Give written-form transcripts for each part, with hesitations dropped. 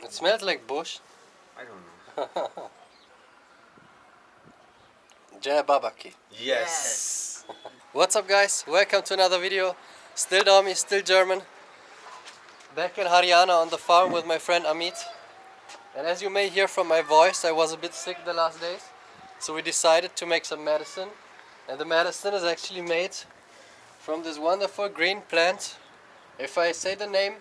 It smells like bush. I don't know. Jai Baba ki. Yes. What's up, guys? Welcome to another video. Still Domi, still German. Back in Haryana on the farm with my friend Amit. And as you may hear from my voice, I was a bit sick the last days. So we decided to make some medicine. And the medicine is actually made from this wonderful green plant. If I say the name,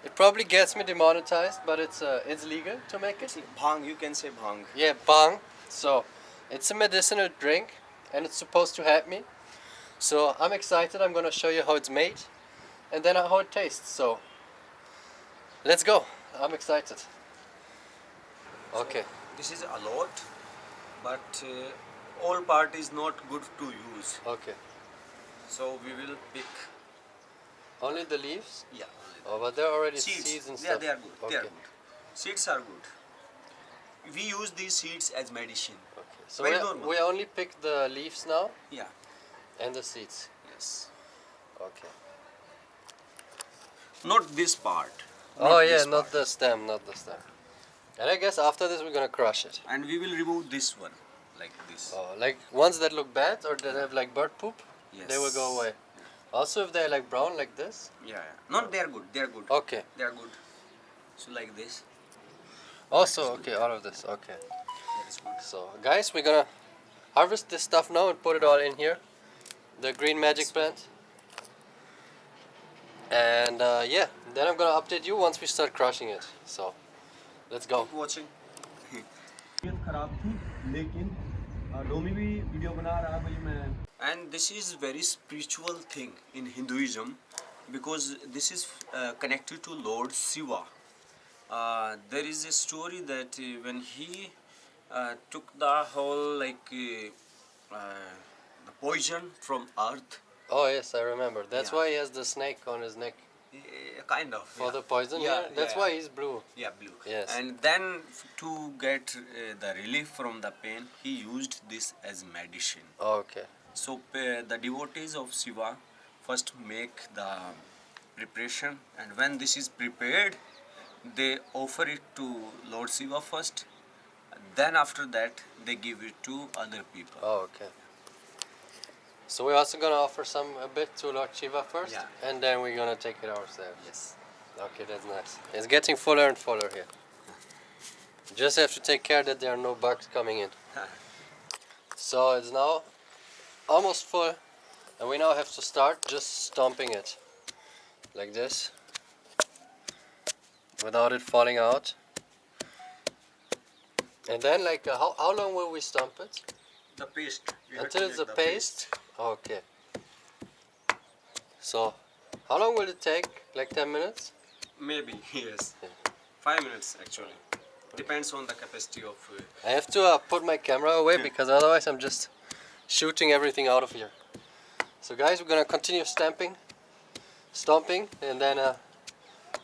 it probably gets me demonetized, but it's legal to make it. Bhang, you can say bhang. Yeah, Bhang. So it's a medicinal drink and it's supposed to help me. So I'm excited. I'm gonna show you how it's made and then how it tastes. So let's go. I'm excited. Okay. This is a lot, but all part is not good to use. Okay. So we will pick. Only the leaves? Yeah. Oh, but there are already Seeds. seeds and Yeah, stuff. they are good. Okay. They are good. Seeds are good. We use these seeds as medicine. Okay. So Very normal. we only pick the leaves now Yeah. and the seeds. Yes. Okay. Not this part. Oh yeah, this not part. the stem, not the stem. And I guess after this we're gonna crush it. And we will remove this one, like this. Oh, like ones that look bad or that have like bird poop, Yes. they will go away. Also, if they're like brown like this. Yeah, yeah. No, they are good. They are good. Okay. They are good. So like this. Also, okay, all of this. Okay. That is good. So, guys, we're gonna harvest this stuff now and put it all in here. The green magic plant. And yeah, then I'm gonna update you once we start crushing it. So, let's go. Keep watching. खराब थी लेकिन डोमी भी video बना रहा है भाई मैं And this is very spiritual thing in Hinduism because this is connected to Lord Shiva. There is a story that when he took the whole the poison from earth, Oh yes, I remember. That's Yeah. why he has the snake on his neck kind of for yeah. the poison. Yeah, Yeah, that's yeah. why he's blue. Yeah, blue. Yes. And then to get the relief from the pain, he used this as medicine. Okay. So the devotees of Shiva first make the preparation, and when this is prepared, they offer it to Lord Shiva first. Then after that, they give it to other people. Oh, okay. So we're also gonna offer a bit to Lord Shiva first, Yeah. and then we're gonna take it ourselves. Yes. Okay, that's nice. It's getting fuller and fuller here. Just have to take care that there are no bugs coming in. So it's now almost full, and we now have to start just stomping it like this without it falling out. And then how long will we stomp it? The paste. You have Until to it's make a the paste? Okay. So, how long will it take? Like 10 minutes? Maybe, yes. Yeah. 5 minutes actually. Depends on the capacity of. I have to put my camera away because otherwise I'm just shooting everything out of here. So guys, we're gonna continue stomping, and then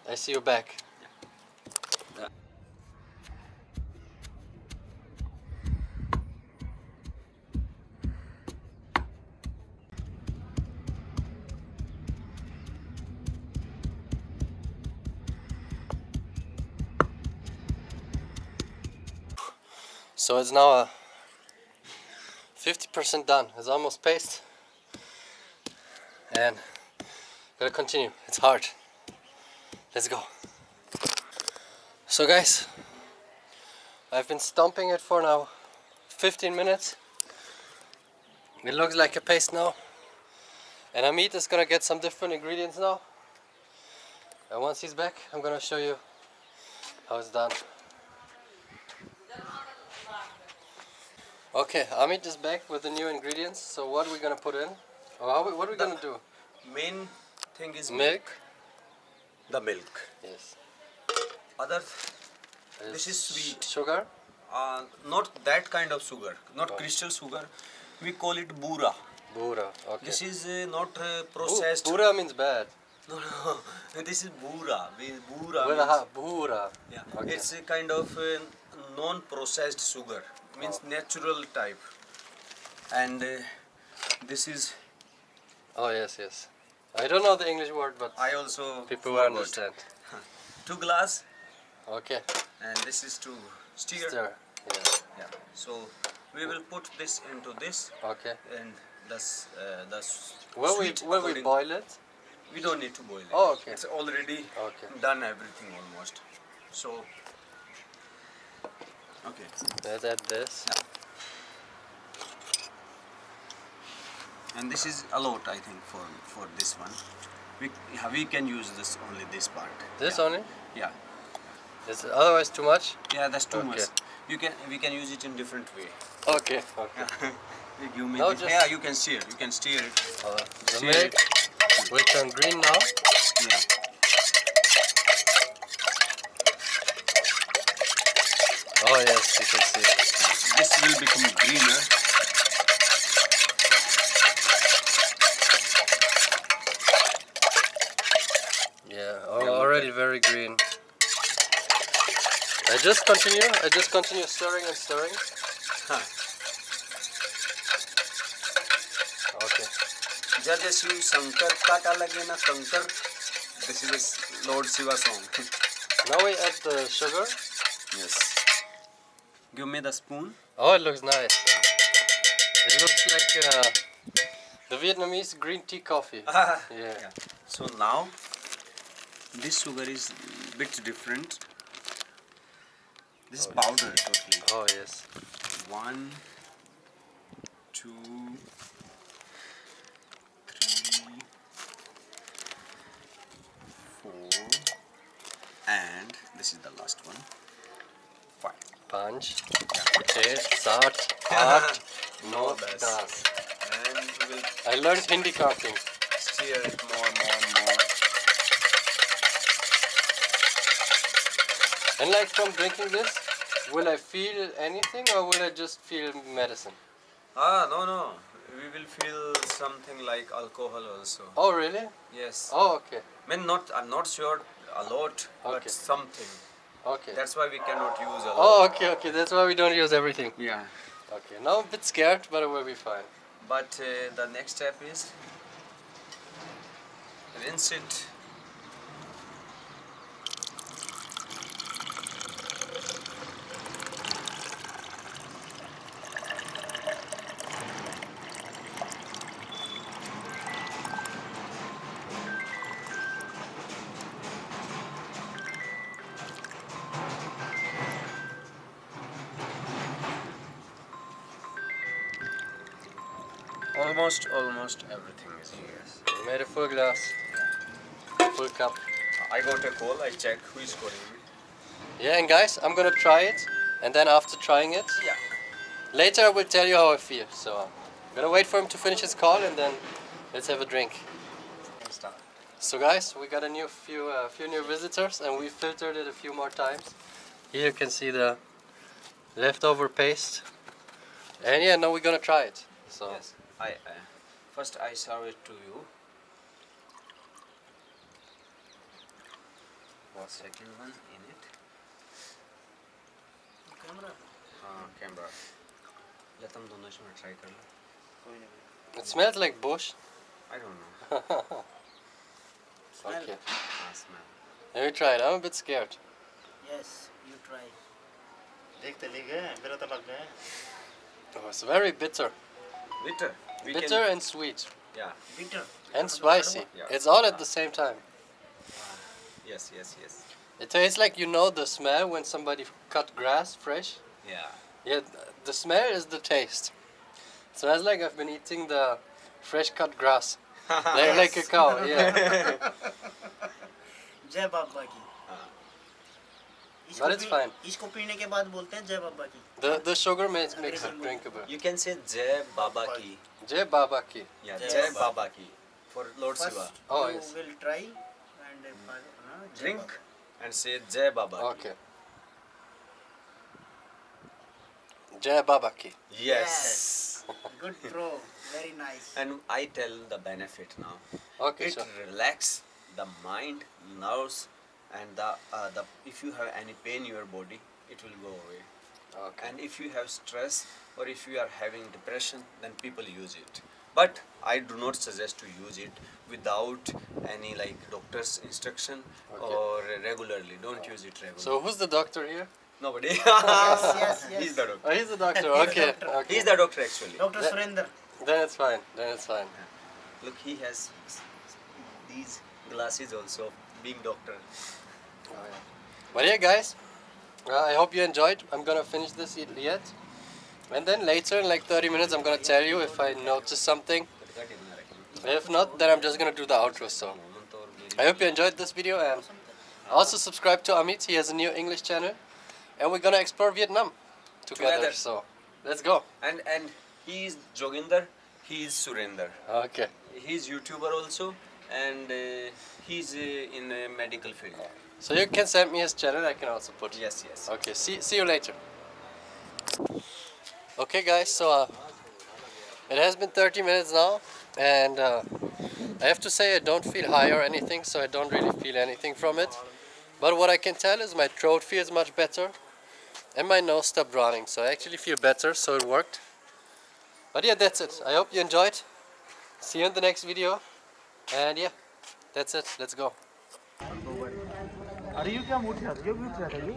I see you back. So it's now 50% done. It's almost paste. And gotta continue. It's hard. Let's go. So guys, I've been stomping it for now 15 minutes. It looks like a paste now. And Amit is gonna get some different ingredients now. And once he's back, I'm gonna show you how it's done. Okay, Amit is back with the new ingredients. So what are we gonna put in? Or what are we gonna do? Main thing is Milk? The milk. Yes. Other. This is sweet. Sugar? Not that kind of sugar. Not crystal sugar. We call it bura. Bura, okay. This is not processed. Bura means bad. No, no. This is bura. Bura. With means- a bura. Yeah. Okay. It's a kind of non-processed sugar. Means natural type. And this is. Oh yes, yes. I don't know the English word, but I also people will forgot. understand. 2 glass Okay. and this is to stir. Stir. Yeah. Yeah. So we will put this into this, Okay. and thus the Will we sweet will we boil it? We don't need to boil it. Oh, okay. It's already Okay. done everything almost. So, okay. Let's add this. And this is a lot, I think, for this one. We can use this only this part. This yeah. only? Yeah. Is it otherwise too much? Yeah, that's too Okay. much. We can use it in different way. Okay. Okay. You give me No, this. just- Yeah, you can steer. You can steer it. The Steer milk it. will turn green now. Yeah. Oh yes, you can see. This will become greener. Yeah, look already very green. I just continue stirring and stirring. Huh. Okay. Jai Shiv Shankar Kata Lage Na Shankar. This is a Lord Shiva song. Now we add the sugar. Yes. Give me the spoon. Oh, it looks nice. It looks like the Vietnamese green tea coffee. Yeah. So now this sugar is a bit different. This is powder totally. Oh yes. 1, 2, 3, 4, and this is the last one. 5. Punch. Taste, salt, art, no das. das. And we will I learned Hindi cooking. stir it more. And like from drinking this, will I feel anything or will I just feel medicine? No. We will feel something like alcohol also. Oh really? Yes. Oh okay. I'm not sure a lot, Okay. but something. Okay. That's why we cannot use a lot. Oh okay. That's why we don't use everything. Yeah. Okay. Now I'm a bit scared, but it will be fine. But the next step is rinse it. Almost everything is here. We made a full glass, full cup. I got a call. I check who is calling me. Yeah, and guys, I'm gonna try it, and then after trying it, Yeah. later I will tell you how I feel. So I'm gonna wait for him to finish his call, and then let's have a drink. Start. So guys, we got a few new visitors, and we filtered it a few more times. Here you can see the leftover paste, and yeah, now we're gonna try it. So Yes. First I serve it to you. Second one in it. Camera. या तुम दोनों इसमें try कर लो. it smells like bush. I don't know. Okay, Smell. let me try it. I'm a bit scared. Yes, you try. देखते ले गए मेरा तो लग गया Oh, it's very bitter, Bitter. We bitter can, and sweet, yeah. Bitter. and spicy. Yeah. It's all at the same time. Yes. It tastes like the smell when somebody cut grass fresh. Yeah. Yeah, the smell is the taste. It smells like I've been eating the fresh cut grass, like a cow. Yeah, जय बाबा की. But it's fine. इसको पीने के बाद बोलते हैं जय बाबा की. the sugar makes it drinkable. You can say Jai Baba Ki. Jai Baba Ki. Yeah, Jai Jai Baba. Baba Ki. For Lord First Shiva. Oh, you yes. will try and Jai Drink Baba. and say Jai Baba Ki. Okay. Jai Baba Ki. Yes. Good bro, very nice. And I tell the benefit now. Okay, It sure. relax the mind, nerves, and the if you have any pain in your body, it will go away. Okay. And if you have stress or if you are having depression, then people use it. but I do not suggest to use it without any like doctor's instruction or regularly. Don't use it regularly. So who's the doctor here? Nobody. yes. He's the doctor. Oh, he's the doctor. Okay. Okay. He's the doctor actually. Dr. Surender. Then it's fine. Then it's fine. Look, he has these glasses also, being doctor. But yeah, guys, I hope you enjoyed. I'm gonna finish this yet, and then later in like 30 minutes, I'm gonna tell you if I notice something. If not, then I'm just gonna do the outro. So I hope you enjoyed this video, and also subscribe to Amit. He has a new English channel, and we're gonna explore Vietnam together. So let's go. And he is Joginder, he is Surinder. Okay. He's YouTuber also, and he's in a medical field. So you can send me his channel. I can also put. Yes. Okay. See you later. Okay, guys. So it has been 30 minutes now, and I have to say I don't feel high or anything, so I don't really feel anything from it. But what I can tell is my throat feels much better, and my nose stopped running, so I actually feel better. So it worked. But yeah, that's it. I hope you enjoyed. See you in the next video. And yeah, that's it. Let's go. अरे ये क्या मूठ है ये भी उठ रहा था ये